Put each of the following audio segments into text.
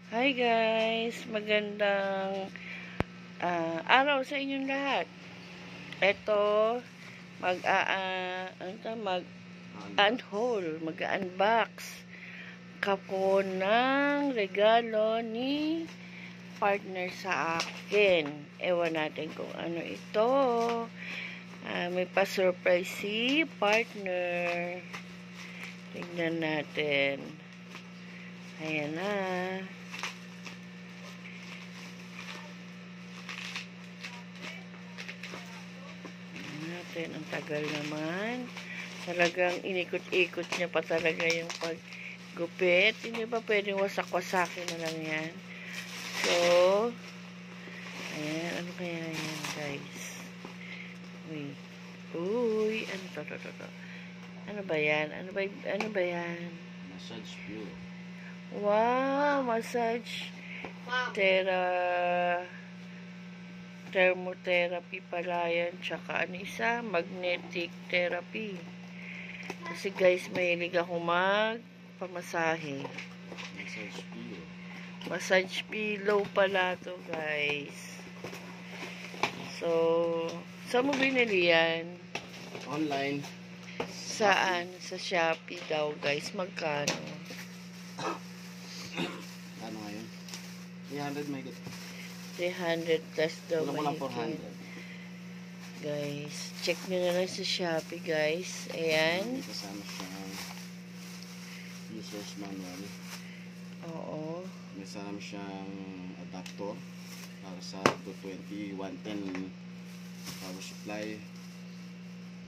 Hi guys, magandang araw sa inyong lahat. Ito mag-unbox kako ng regalo ni partner sa akin. Ewan natin kung ano ito. May pa-surprise si partner. Tingnan natin. Ayan na. Ang tagal naman. Talagang inikot-ikot niya pa talaga yung paggupit. Hindi ba pwedeng wasak-wasakin na lang yan? So, ayan. Ano kaya yan, guys? Uy, ano to? Ano ba yan? Ano ba yan? Massage pillow. Wow, massage thermotherapy pala yan. Tsaka ano isa? Magnetic therapy. Kasi guys, mahilig ako magpamasahe. Massage pillow. Massage pillow pala to guys. So, saan mo binili yan? Online. Saan? Sa Shopee daw guys. Magkano? Ano ngayon? 300 may git. 300 plus daw. Walang 400. Guys, check nyo na lang sa Shopee guys. Ayan. May kasama siyang user's manual. Oo. May kasama siyang adapter para sa 220 110 power supply,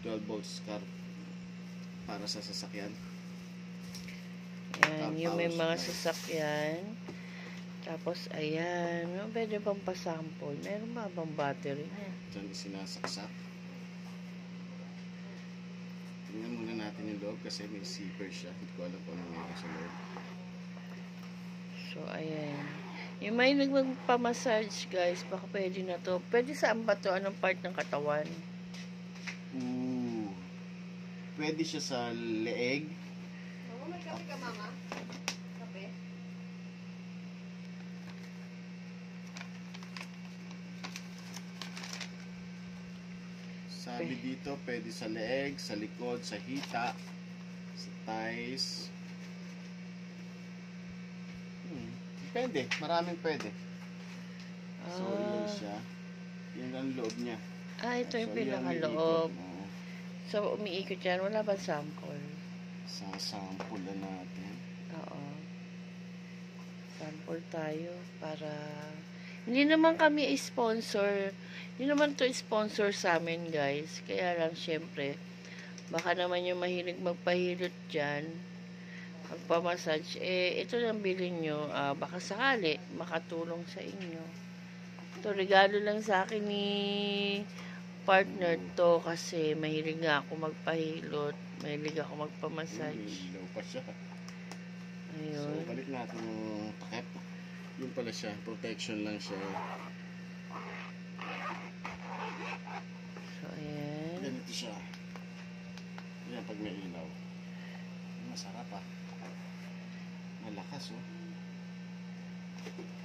12 volts car para sa sasakyan. Ayan, yung may mga sasakyan. Tapos, ayan. Pwede bang pasample? Meron ba bang battery? Diyan sinasaksak. Tingnan muna natin yung loob kasi may zipper siya. Hindi ko alam kung ano meron sa loob. So, ayan. Yung may nagpamassage, guys, baka pwede na to. Pwede saan ba to? Anong part ng katawan? Pwede siya sa leeg. Oo, may kape ka, mama? Kape? Sabi dito, pwede sa leeg, sa likod, sa hita, sa thighs. Depende, maraming pwede. So, yun siya. Yun ang loob niya. Ito yung So, pinakaloob. yan, So, umiikot yan. Wala ba sample? sa sample na natin. Oo. Sample tayo para... Hindi naman kami sponsor. Hindi naman to sponsor sa amin, guys. Kaya lang, syempre, baka naman yung mahilig magpahilot dyan, magpamassage, ito lang bilhin nyo. Baka sakali, makatulong sa inyo. Ito, regalo lang sa akin ni partner to kasi mahilig nga ako magpahilot. Mahilig ako magpamassage. Ilaw pa siya. Ayun. So, balik natin yung takip. Yun pala siya. Protection lang siya. So, ayan. Ganito siya. Yan, pag may ilaw. Masarap malakas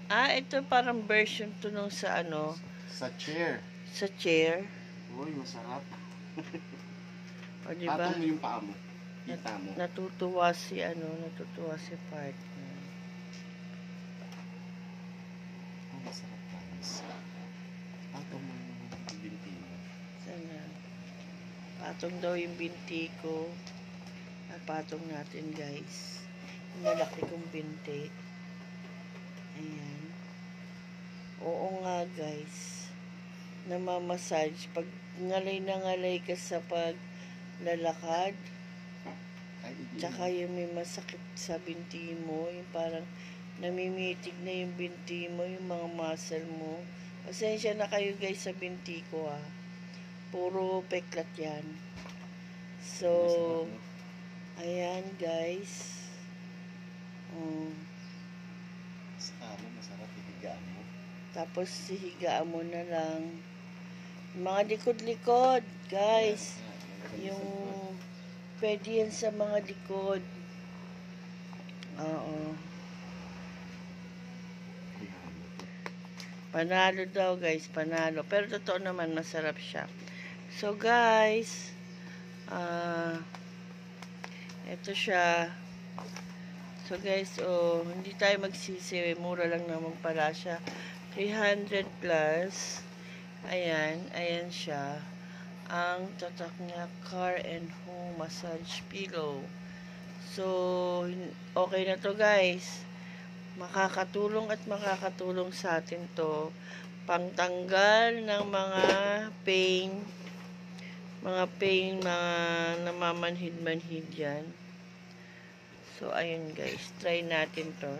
Ito parang version to nung sa ano. Sa chair. Sa chair. Uy, masarap. O, diba? Patong mo yung paa mo. Kita mo. Natutuwa si partner. Masarap guys. Patong mo yung binti mo. Sana. Patong daw yung binti ko. Patong natin guys. Malaki kong binti. Ayan. Oo nga guys. Namamassage. Pag ngalay na ngalay ka sa paglalakad, tsaka yung may masakit sa binti mo, yung parang namimitig na yung binti mo, yung mga muscle mo. Pasensya na kayo guys sa binti ko Puro peklat yan. So, ayan guys. Masarap higaan mo. Tapos higaan mo na lang. Mga likod-likod, guys. Yung pwede yan sa mga likod. Oo. Panalo daw guys, panalo. Pero totoo naman, masarap siya. So guys, ito siya. So guys, hindi tayo magsisi. Mura lang naman pala siya. 300 plus. Ayan, ayan siya. Ang tatak niya, car and home massage pillow. So, okay na to guys. Makakatulong at makakatulong sa atin to. Pangtanggal ng mga pain, mga namamanhid-manhid yan. So, ayun guys. Try natin to.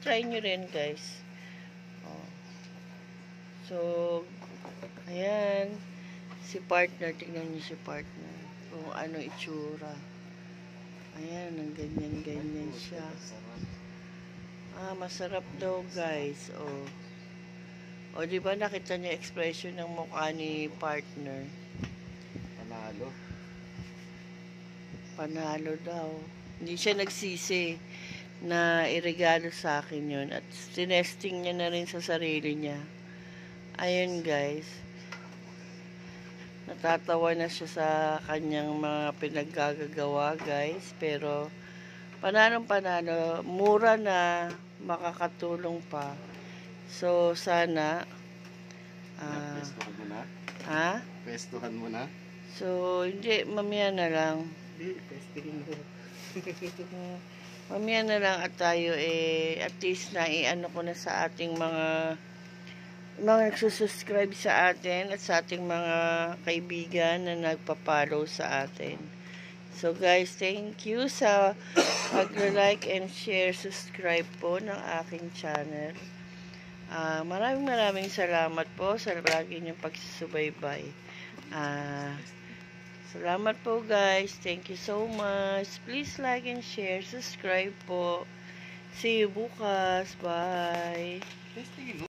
Try nyo rin guys. So, ayan. Si partner. Tingnan nyo si partner. Kung ano itsura. Ayan. Ang ganyan-ganyan siya. Masarap daw guys. O, di ba nakita niyo expression ng mukha ni partner? Panalo. Panalo daw. Hindi siya nagsisi na iregalo sa akin yun. At tinesting niya na rin sa sarili niya. Ayun guys. Natatawa na siya sa kanyang mga pinaggagawa guys. Pero panalo. Mura na, makakatulong pa. So, sana Pestuhan mo na? ha? Pestuhan mo na? So, hindi, mamaya na lang. Mamaya na lang at tayo at least na i-ano ko na sa ating mga nagsusubscribe sa atin at sa ating mga kaibigan na nagpa-follow sa atin. So guys, thank you sa pag-like and share, subscribe po ng aking channel. Maraming salamat po sa lagi niyong pagsusubaybay. Salamat po guys. Thank you so much. Please like and share, subscribe po. See you bukas. Bye. Testingin mo.